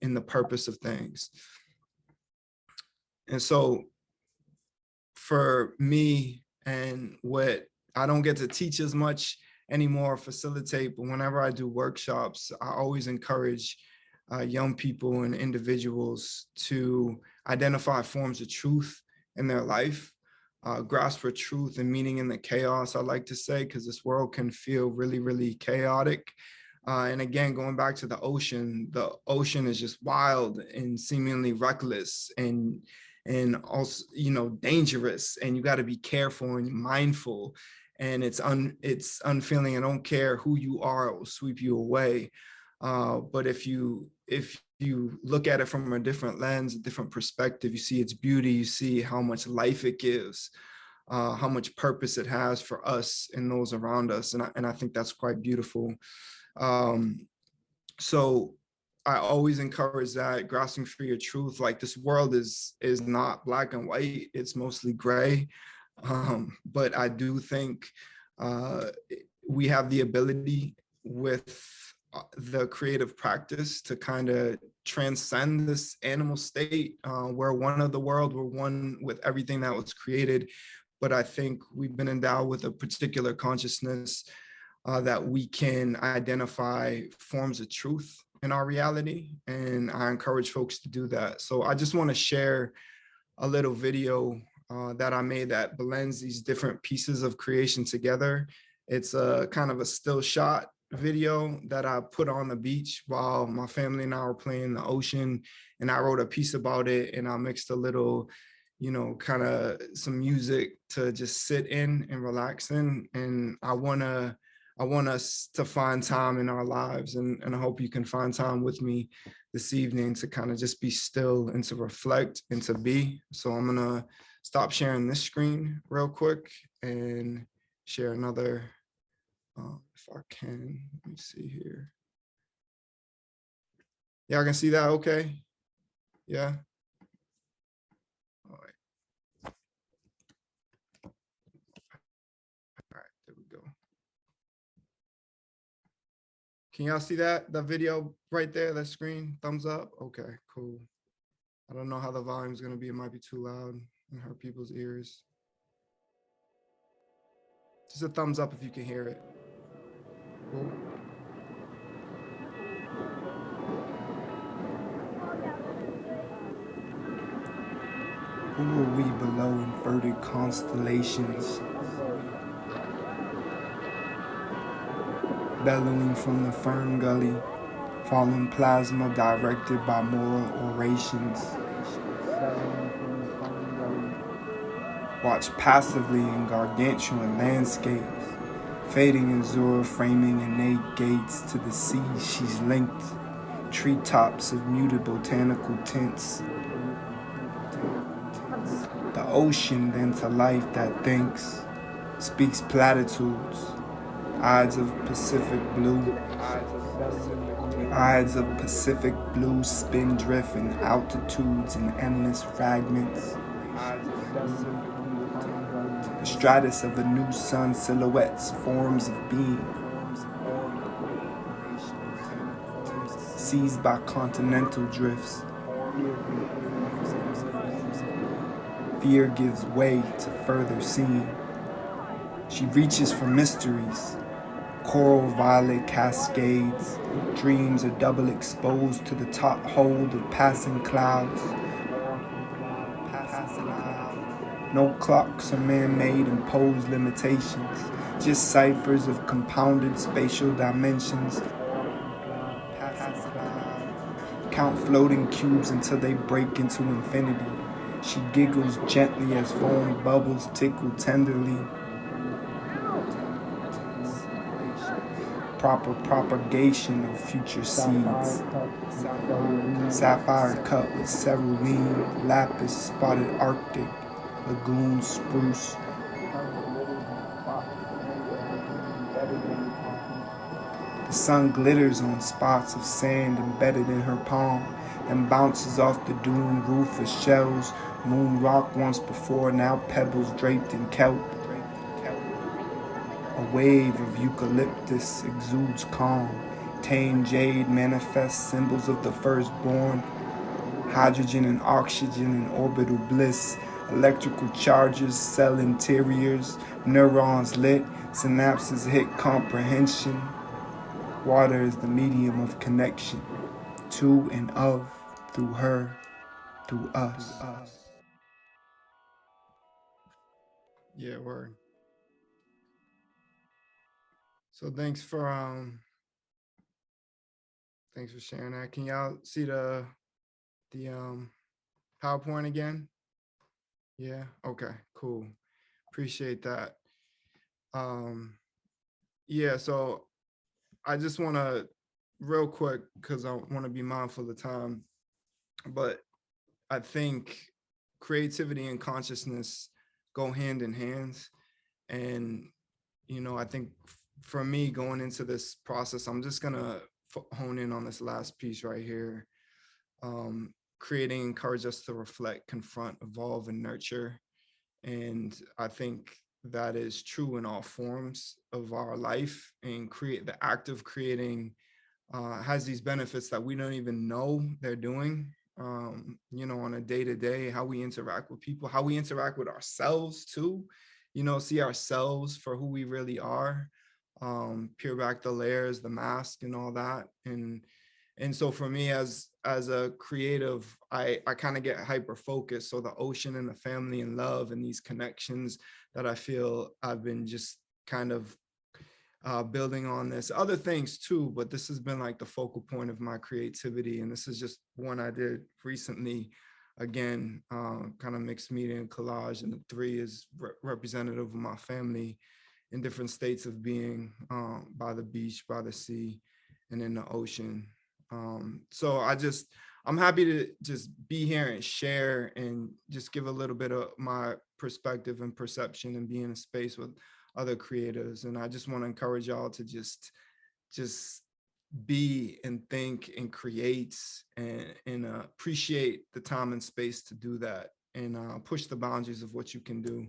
in the purpose of things. And so for me, and what I don't get to teach as much anymore, facilitate, but whenever I do workshops, I always encourage young people and individuals to identify forms of truth in their life, grasp for truth and meaning in the chaos, I like to say, because this world can feel really, really chaotic. And again, going back to the ocean is just wild and seemingly reckless and also, dangerous, and you got to be careful and mindful. And it's unfeeling. I don't care who you are, it will sweep you away. But if you look at it from a different lens, a different perspective, you see its beauty, you see how much life it gives, how much purpose it has for us and those around us. And I think that's quite beautiful. So I always encourage that, grasping for your truth. Like, this world is not black and white, it's mostly gray. But I do think we have the ability with the creative practice to kind of transcend this animal state. We're one of the world, we're one with everything that was created. But I think we've been endowed with a particular consciousness that we can identify forms of truth in our reality. And I encourage folks to do that. So I just want to share a little video that I made that blends these different pieces of creation together. It's a kind of a still shot video that I put on the beach while my family and I were playing the ocean, and I wrote a piece about it, and I mixed a little, you know, kind of some music to just sit in and relax in. And I want us to find time in our lives, and I hope you can find time with me this evening to kind of just be still and to reflect and to be. So I'm gonna stop sharing this screen real quick and share another, if I can. Let me see here. Yeah, I can see that okay? Yeah. All right. All right, there we go. Can y'all see that video right there, that screen? Thumbs up? Okay, cool. I don't know how the volume's gonna be. It might be too loud and hurt people's ears. Just a thumbs up if you can hear it. Cool. Who are we below inverted constellations? Bellowing from the fern gully, falling plasma directed by moral orations. Watch passively in gargantuan landscapes, fading azure framing innate gates to the sea she's linked, treetops of muted botanical tints. The ocean then to life that thinks, speaks platitudes, Ides of Pacific blue. Ides of Pacific blue spin drift in altitudes and endless fragments. The stratus of a new sun silhouettes forms of being, seized by continental drifts. Fear gives way to further seeing. She reaches for mysteries, coral violet cascades, dreams are double exposed to the top hold of passing clouds. No clocks are man-made imposed limitations, just ciphers of compounded spatial dimensions. Count floating cubes until they break into infinity. She giggles gently as foam bubbles tickle tenderly. Proper propagation of future seeds. Sapphire cut with cerulean, lapis spotted arctic, lagoon spruce. The sun glitters on spots of sand embedded in her palm, and bounces off the dune roof as shells, moon rock once before, now pebbles draped in kelp. A wave of eucalyptus exudes calm. Tame jade manifests symbols of the firstborn. Hydrogen and oxygen in orbital bliss. Electrical charges, cell interiors, neurons lit, synapses hit comprehension. Water is the medium of connection, to and of, through her, through us. Yeah, word. So thanks for sharing that. Can y'all see the PowerPoint again? Yeah, okay, cool. Appreciate that. Yeah, so I just want to real quick, because I want to be mindful of time, but I think creativity and consciousness go hand in hand. And, you know, I think for me going into this process, I'm just going to hone in on this last piece right here. Creating encourages us to reflect, confront, evolve, and nurture. And I think that is true in all forms of our life. And the act of creating has these benefits that we don't even know they're doing, on a day-to-day, how we interact with people, how we interact with ourselves too, see ourselves for who we really are, peel back the layers, the mask and all that. And so for me as a creative, I kind of get hyper focused. So the ocean and the family and love and these connections that I feel I've been just kind of building on this, other things too, but this has been like the focal point of my creativity. And this is just one I did recently, again, kind of mixed media and collage. And the 3 is representative of my family in different states of being, by the beach, by the sea, and in the ocean. So I'm happy to just be here and share and just give a little bit of my perspective and perception and be in a space with other creators. And I just want to encourage y'all to just be and think and create and appreciate the time and space to do that, and push the boundaries of what you can do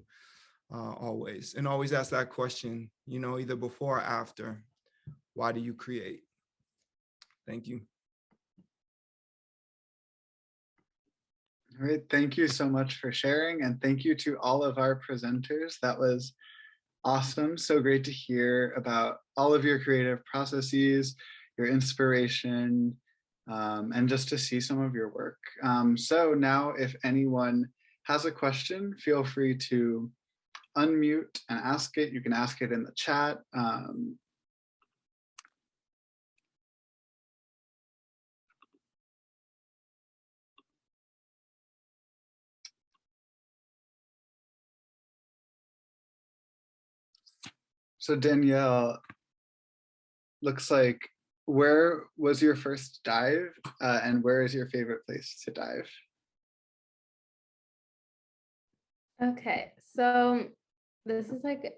always. And always ask that question, either before or after, why do you create? Thank you. All right, thank you so much for sharing, and thank you to all of our presenters. That was awesome. So great to hear about all of your creative processes, your inspiration, and just to see some of your work. So now if anyone has a question, feel free to unmute and ask it. You can ask it in the chat. So Danielle, looks like, where was your first dive, and where is your favorite place to dive? Okay, so this is like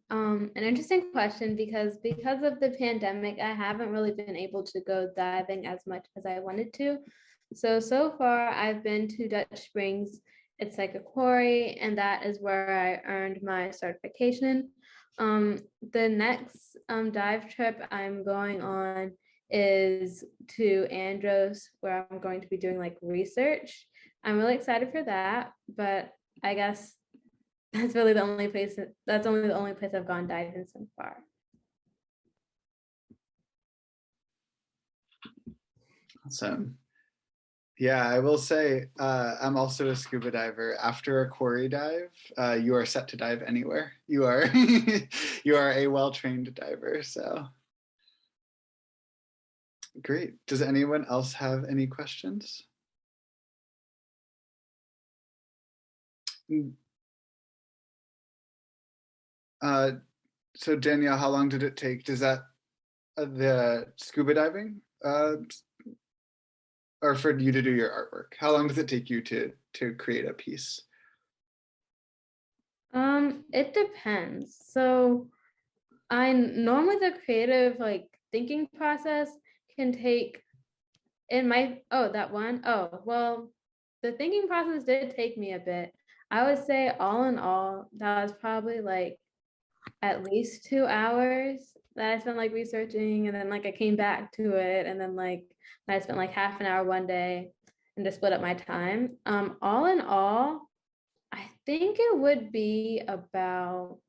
an interesting question because of the pandemic, I haven't really been able to go diving as much as I wanted to. So far I've been to Dutch Springs. It's like a quarry, and that is where I earned my certification. The next dive trip I'm going on is to Andros, where I'm going to be doing like research. I'm really excited for that, but I guess that's really the only place I've gone diving so far. Awesome. Yeah, I will say I'm also a scuba diver. After a quarry dive, you are set to dive anywhere. You are you are a well-trained diver. So great. Does anyone else have any questions? So Danielle, how long did it take? Does that the scuba diving, or for you to do your artwork? How long does it take you to create a piece? It depends. So normally the creative thinking process can take the thinking process did take me a bit. I would say all in all, that was probably at least 2 hours that I spent researching, and then I came back to it, and then I spent half an hour one day and just split up my time. All in all, I think it would be about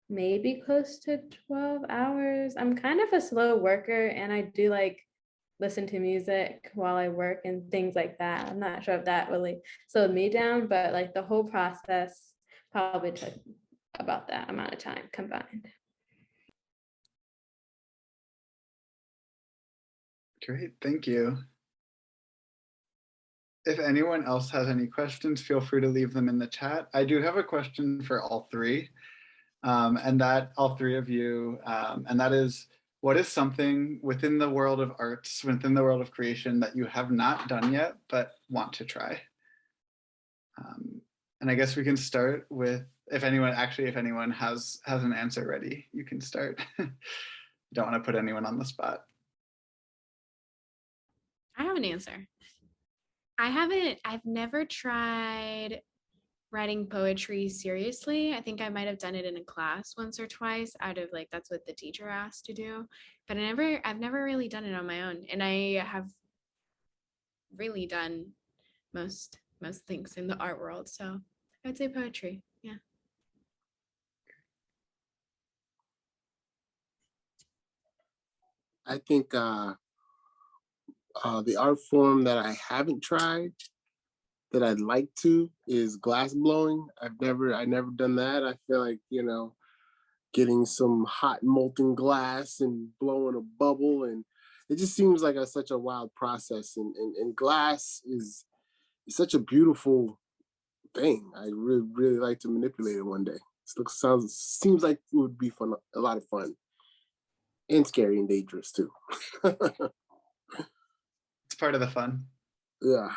maybe close to 12 hours. I'm kind of a slow worker, and I do listen to music while I work and things like that. I'm not sure if that really slowed me down, but the whole process probably took about that amount of time combined. Great, thank you. If anyone else has any questions, feel free to leave them in the chat. I do have a question for all three, and that all three of you, and that is, what is something within the world of arts, within the world of creation that you have not done yet, but want to try? And I guess we can start with, if anyone has an answer ready, you can start. Don't want to put anyone on the spot. have an answer. I've never tried writing poetry seriously. I think I might have done it in a class once or twice out of like, that's what the teacher asked to do. But I've never really done it on my own. And I have really done most things in the art world. So I would say poetry. Yeah. I think the art form that I haven't tried that I'd like to is glass blowing. I never done that. I feel like, getting some hot molten glass and blowing a bubble, and it just seems like such a wild process. And glass is such a beautiful thing. I really like to manipulate it one day. Seems like it would be fun, a lot of fun, and scary and dangerous too. It's part of the fun. Yeah.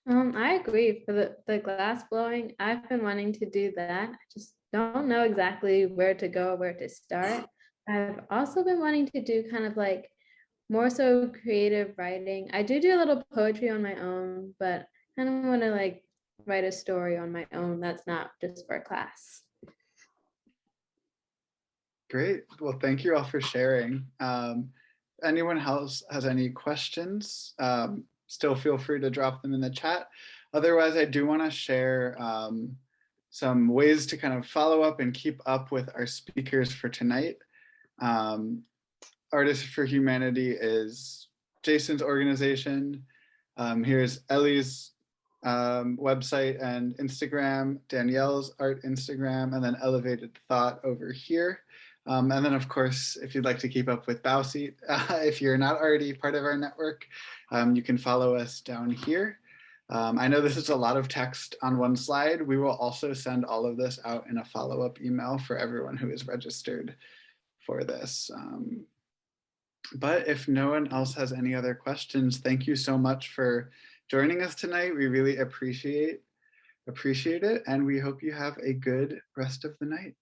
I agree. For the glass blowing, I've been wanting to do that. I just don't know exactly where to go, where to start. I've also been wanting to do kind of like more so creative writing. I do a little poetry on my own, but I don't want to like write a story on my own that's not just for class. Great. Well, thank you all for sharing. Anyone else has any questions? Still feel free to drop them in the chat. Otherwise, I do want to share some ways to kind of follow up and keep up with our speakers for tonight. Artists for Humanity is Jason's organization. Here's Ellie's website and Instagram, Danielle's art Instagram, and then Elevated Thought over here. And then, of course, if you'd like to keep up with Bowseat, if you're not already part of our network, you can follow us down here. I know this is a lot of text on one slide. We will also send all of this out in a follow-up email for everyone who is registered for this. But if no one else has any other questions, thank you so much for joining us tonight. We really appreciate it, and we hope you have a good rest of the night.